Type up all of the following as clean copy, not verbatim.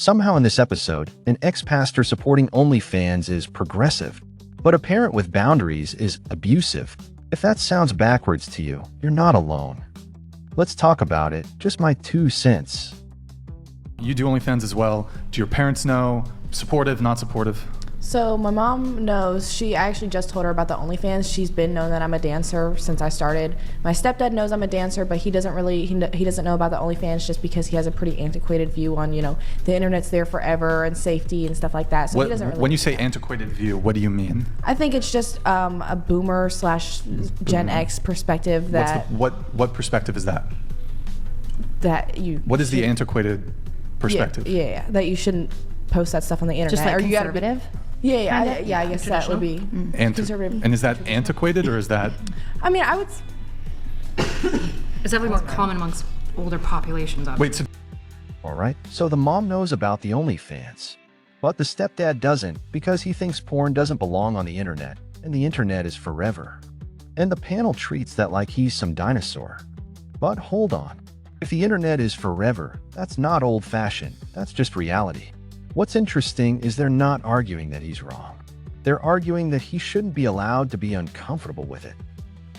Somehow in this episode, an ex-pastor supporting OnlyFans is progressive, but a parent with boundaries is abusive. If that sounds backwards to you, you're not alone. Let's talk about it, just my 2 cents. You do OnlyFans as well. Do your parents know? Supportive, not supportive? So my mom knows. I actually just told her about the OnlyFans. She's been known that I'm a dancer since I started. My stepdad knows I'm a dancer, but he doesn't know about the OnlyFans just because he has a pretty antiquated view on, the internet's there forever and safety and stuff like that. So he doesn't really. When you say antiquated view, what do you mean? I think it's just a boomer / Gen X perspective that. What perspective is that? That you. What is the antiquated perspective? Yeah, that you shouldn't post that stuff on the internet. Just like or you conservative? I guess that would be conservative. And is that antiquated or is that? I mean, I would. It's definitely more common amongst older populations. Wait, All right, so the mom knows about the OnlyFans, but the stepdad doesn't because he thinks porn doesn't belong on the internet, and the internet is forever. And the panel treats that like he's some dinosaur. But hold on. If the internet is forever, that's not old-fashioned, that's just reality. What's interesting is they're not arguing that he's wrong. They're arguing that he shouldn't be allowed to be uncomfortable with it.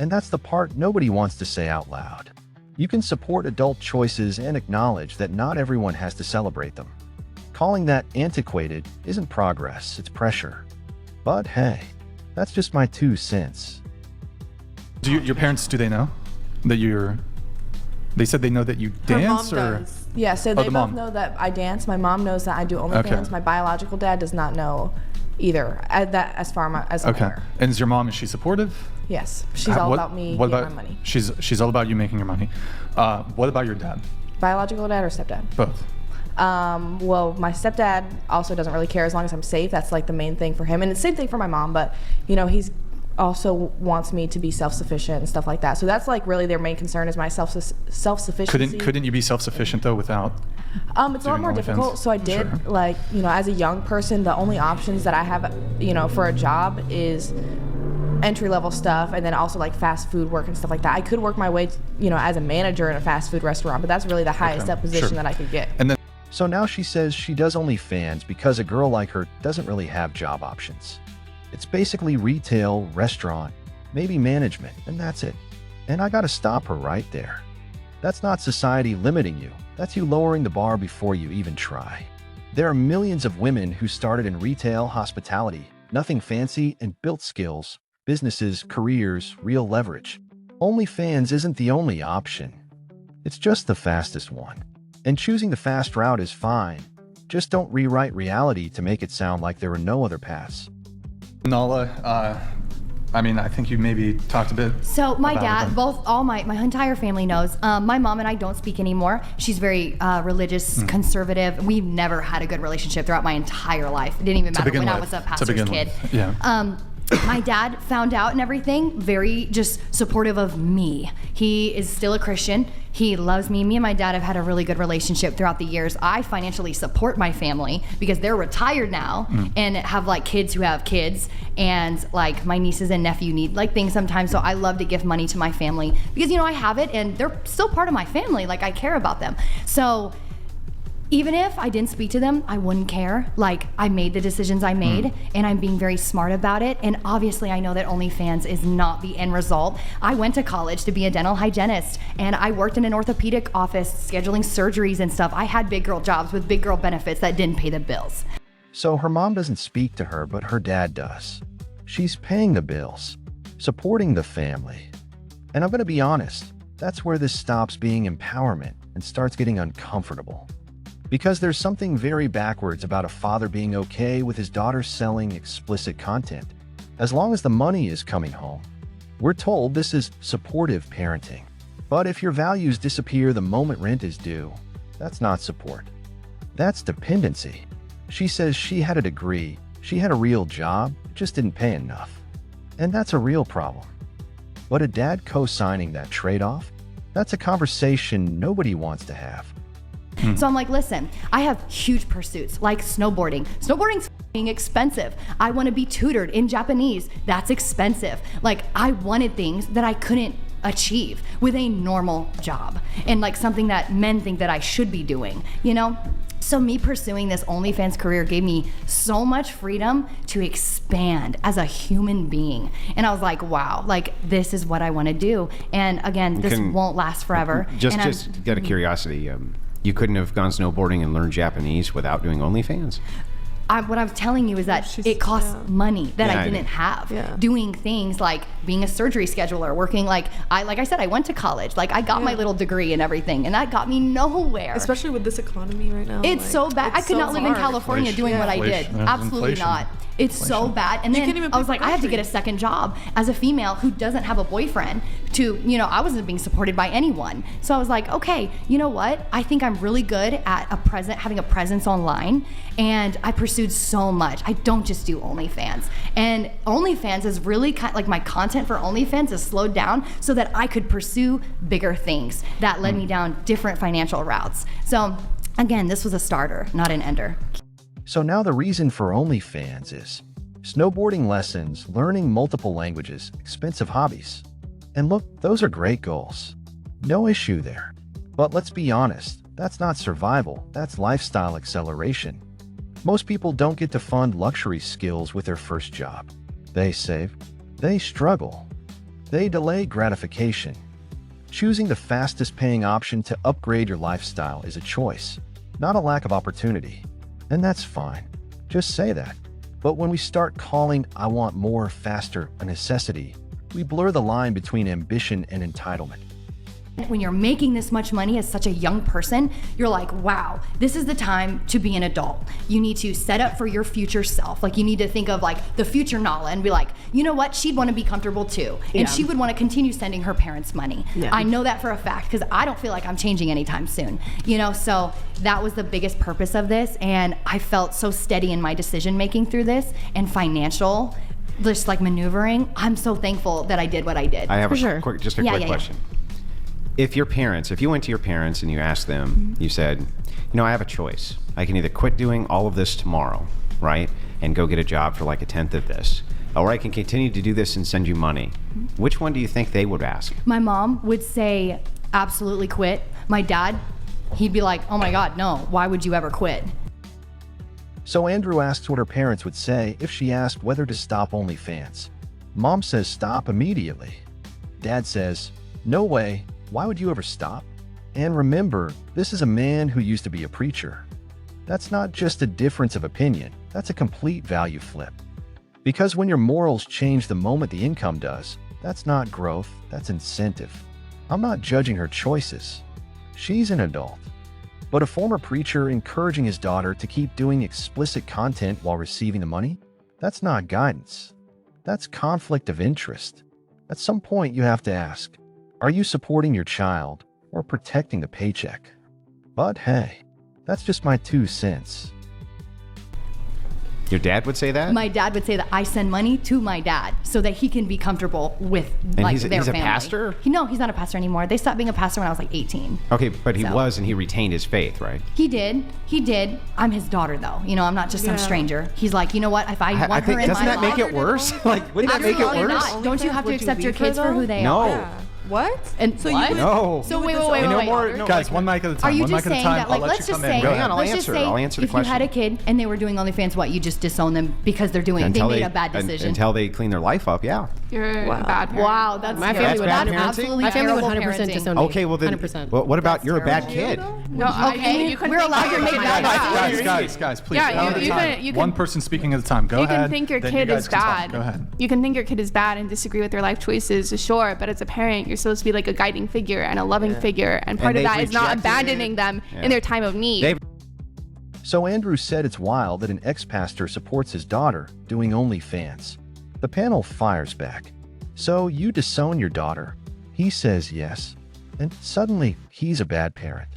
And that's the part nobody wants to say out loud. You can support adult choices and acknowledge that not everyone has to celebrate them. Calling that antiquated isn't progress, it's pressure. But hey, that's just my 2 cents. Do your parents, do they know that you're... They said they know that you dance, Her mom or does. Yeah, so they both know that I dance. My mom knows that I do OnlyFans. Okay. My biological dad does not know either. As far as I'm aware. And is your mom, is she supportive? Yes, she's all about me getting my money. She's all about you making your money. What about your dad? Biological dad or stepdad? Both. Well, my stepdad also doesn't really care as long as I'm safe. That's like the main thing for him, and the same thing for my mom. But he's also wants me to be self-sufficient and stuff like that. So that's like really their main concern is my self-sufficiency. Couldn't you be self-sufficient though without? It's a lot more difficult. So I did as a young person, the only options that I have, for a job is entry-level stuff, and then also like fast food work and stuff like that. I could work my way, as a manager in a fast food restaurant, but that's really the highest up position that I could get. And then, So now she says she does OnlyFans because a girl like her doesn't really have job options. It's basically retail, restaurant, maybe management, and that's it. And I gotta stop her right there. That's not society limiting you. That's you lowering the bar before you even try. There are millions of women who started in retail, hospitality, nothing fancy, and built skills, businesses, careers, real leverage. OnlyFans isn't the only option. It's just the fastest one. And choosing the fast route is fine. Just don't rewrite reality to make it sound like there are no other paths. Nala, I think you maybe talked a bit. So my dad, my entire family knows. My mom and I don't speak anymore. She's very religious, conservative. We've never had a good relationship throughout my entire life. It didn't even matter when I was a pastor's kid. Yeah. My dad found out and everything, very just supportive of me. He is still a Christian. He loves me. Me and my dad have had a really good relationship throughout the years. I financially support my family because they're retired now and have like kids who have kids, and like my nieces and nephew need like things sometimes. So I love to give money to my family because I have it and they're still part of my family. Like I care about them. So even if I didn't speak to them, I wouldn't care. Like, I made the decisions I made, and I'm being very smart about it. And obviously, I know that OnlyFans is not the end result. I went to college to be a dental hygienist, and I worked in an orthopedic office scheduling surgeries and stuff. I had big girl jobs with big girl benefits that didn't pay the bills. So her mom doesn't speak to her, but her dad does. She's paying the bills, supporting the family. And I'm gonna be honest, that's where this stops being empowerment and starts getting uncomfortable. Because there's something very backwards about a father being okay with his daughter selling explicit content, as long as the money is coming home. We're told this is supportive parenting. But if your values disappear the moment rent is due, that's not support. That's dependency. She says she had a degree, she had a real job, it just didn't pay enough. And that's a real problem. But a dad co-signing that trade-off? That's a conversation nobody wants to have. So I'm like, listen, I have huge pursuits like snowboarding. Snowboarding's f***ing expensive. I want to be tutored in Japanese. That's expensive. Like, I wanted things that I couldn't achieve with a normal job and like something that men think that I should be doing, So me pursuing this OnlyFans career gave me so much freedom to expand as a human being. And I was like, wow, like this is what I want to do. And again, this won't last forever. Just out of curiosity, you couldn't have gone snowboarding and learned Japanese without doing OnlyFans? What I'm telling you is that it costs money that I didn't have. Doing things like being a surgery scheduler, working like I said, I went to college. Like I got my little degree and everything, and that got me nowhere. Especially with this economy right now. It's so bad. I could not live in California doing what I did. Absolutely not. It's so bad. And then I was like, I have to get a second job as a female who doesn't have a boyfriend to, I wasn't being supported by anyone. So I was like, okay, you know what? I think I'm really good at having a presence online. And I pursued so much. I don't just do OnlyFans. And OnlyFans is really like my content for OnlyFans is slowed down so that I could pursue bigger things that led me down different financial routes. So again, this was a starter, not an ender. So now the reason for OnlyFans is snowboarding lessons, learning multiple languages, expensive hobbies. And look, those are great goals. No issue there. But let's be honest, that's not survival, that's lifestyle acceleration. Most people don't get to fund luxury skills with their first job. They save, they struggle, they delay gratification. Choosing the fastest paying option to upgrade your lifestyle is a choice, not a lack of opportunity. And that's fine. Just say that. But when we start calling "I want more faster" a necessity, we blur the line between ambition and entitlement. When you're making this much money as such a young person, you're like, wow, this is the time to be an adult. You need to set up for your future self. Like you need to think of like the future Nala and be like, you know what? She'd want to be comfortable too. And she would want to continue sending her parents money. I know that for a fact because I don't feel like I'm changing anytime soon. So that was the biggest purpose of this. And I felt so steady in my decision making through this and financial, just like maneuvering. I'm so thankful that I did what I did. I have a quick question. If you went to your parents and you asked them, you said, I have a choice. I can either quit doing all of this tomorrow, right? And go get a job for like a tenth of this. Or I can continue to do this and send you money. Which one do you think they would ask? My mom would say, absolutely quit. My dad, he'd be like, oh my God, no, why would you ever quit? So Andrew asks what her parents would say if she asked whether to stop OnlyFans. Mom says stop immediately. Dad says, no way. Why would you ever stop? And remember, this is a man who used to be a preacher. That's not just a difference of opinion, that's a complete value flip. Because when your morals change the moment the income does, that's not growth, that's incentive. I'm not judging her choices. She's an adult. But a former preacher encouraging his daughter to keep doing explicit content while receiving the money? That's not guidance. That's conflict of interest. At some point you have to ask, are you supporting your child or protecting the paycheck? But hey, that's just my 2 cents. Your dad would say that? My dad would say that I send money to my dad so that he can be comfortable with their family. He's a pastor? No, he's not a pastor anymore. They stopped being a pastor when I was like 18. Okay, but he was, and he retained his faith, right? He did. I'm his daughter, though. I'm not just some stranger. He's like, you know what? If I want her in my life... Doesn't that make it worse? Wouldn't that make it worse? Not. Don't you have to accept your kids for who they are? No. What? And so what? No. So wait. Guys, one mic at a time. Are you One just mic at a saying time. that, like, I'll let's just let you say, come in. Go ahead. I'll answer the if question. you had a kid and they were doing OnlyFans, what, you just disown them because they made a bad decision? Until they clean their life up, yeah. You're a bad parent. Wow, that's my family would bad parenting? absolutely my family would terrible 100% parenting. disown me. Okay, well then, 100%. well, what about you're a bad kid? No, Okay, you can we're think allowed your to make kid bad is decisions. Guys, please. Yeah, one at a you time. can- One person speaking at a time. Go You ahead. can think your then kid you guys is can talk. bad. Go ahead. You can think your kid is bad and disagree with their life choices, sure, but as a parent, you're supposed to be like a guiding figure and a loving figure, and part of they've that is not rejected abandoning them in their time of need. So Andrew said it's wild that an ex-pastor supports his daughter doing OnlyFans. The panel fires back. So you disown your daughter? He says yes. And suddenly, he's a bad parent.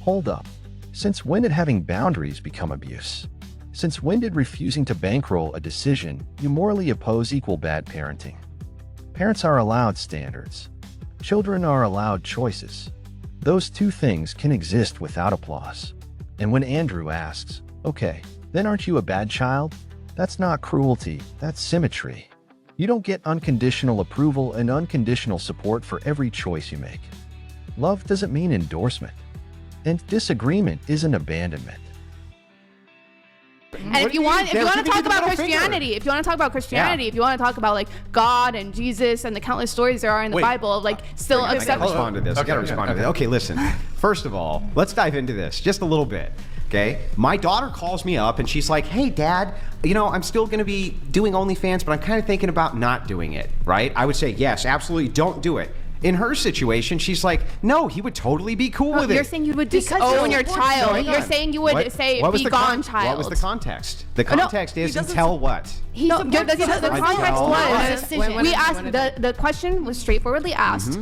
Hold up. Since when did having boundaries become abuse? Since when did refusing to bankroll a decision you morally oppose equal bad parenting? Parents are allowed standards. Children are allowed choices. Those two things can exist without applause. And when Andrew asks, okay, then aren't you a bad child? That's not cruelty, that's symmetry. You don't get unconditional approval and unconditional support for every choice you make. Love doesn't mean endorsement. And disagreement isn't abandonment. And if you want to talk about Christianity, if you want to talk about Christianity, if you want to talk about like God and Jesus and the countless stories there are in the Bible of like still I accept. gotta respond to this. I gotta respond to this. Okay, listen. First of all, let's dive into this just a little bit. Okay, my daughter calls me up and she's like, "Hey, Dad, I'm still going to be doing OnlyFans, but I'm kind of thinking about not doing it." Right? I would say, yes, absolutely, don't do it. In her situation, she's like, no, he would totally be cool with it. You're saying you would disown your child. You're saying you would say, be gone, child. What was the context? The context is until what? The context was, we asked, the question was straightforwardly asked,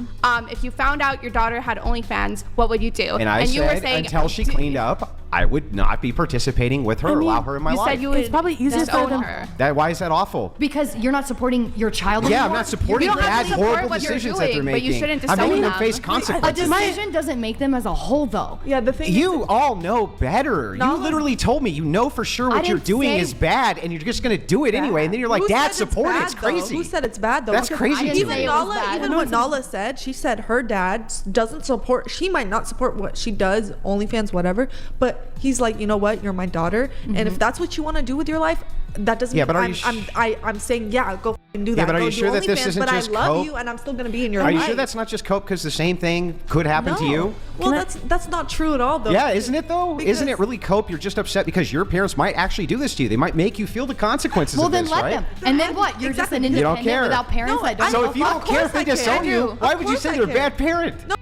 if you found out your daughter had OnlyFans, what would you do? And I said, you were saying, until she cleaned up, I would not be participating with her or allow her in my life. You said you would probably easier disown her. Why is that awful? Because you're not supporting your child anymore. Yeah, I'm not supporting bad, horrible decisions that they're making. But you shouldn't I'm making them them. face consequences. A decision doesn't make them as a whole, though. Yeah, the thing You all know better. You literally told me you know for sure what you're doing is bad, and you're just going to do it anyway. And then you're like, Dad, support it. It's crazy. Who said it's bad, though? That's crazy. Even what Nala said, she said her dad doesn't support, she might not support what she does, OnlyFans, whatever, but he's like, you know what, you're my daughter, and if that's what you want to do with your life, that doesn't mean I'm saying, go and do that. Yeah, but are go you do sure that this OnlyFans, isn't but just I love cope? you, and I'm still going to be in your Are life. you sure that's not just cope because the same thing could happen to you? Well, that's not true at all, though. Yeah, isn't it though? Isn't it really cope? You're just upset because your parents might actually do this to you. They might make you feel the consequences of this, right? Well, then let them. And then what? You're just an independent without parents that don't So know if you don't care if they disown you, why would you say they're a bad parent? No.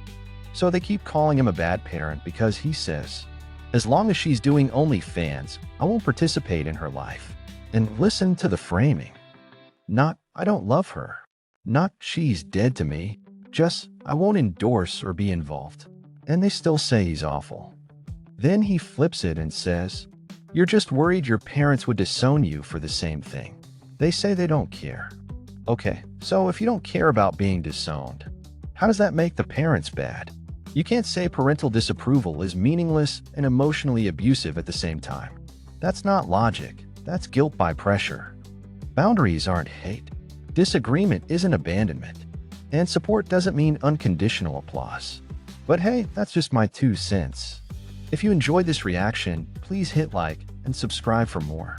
So they keep calling him a bad parent because he says, as long as she's doing OnlyFans, I won't participate in her life. And listen to the framing. Not, I don't love her. Not, she's dead to me. Just, I won't endorse or be involved. And they still say he's awful. Then he flips it and says, you're just worried your parents would disown you for the same thing. They say they don't care. Okay, so if you don't care about being disowned, how does that make the parents bad? You can't say parental disapproval is meaningless and emotionally abusive at the same time. That's not logic. That's guilt by pressure. Boundaries aren't hate. Disagreement isn't abandonment. And support doesn't mean unconditional applause. But hey, that's just my 2 cents. If you enjoyed this reaction, please hit like and subscribe for more.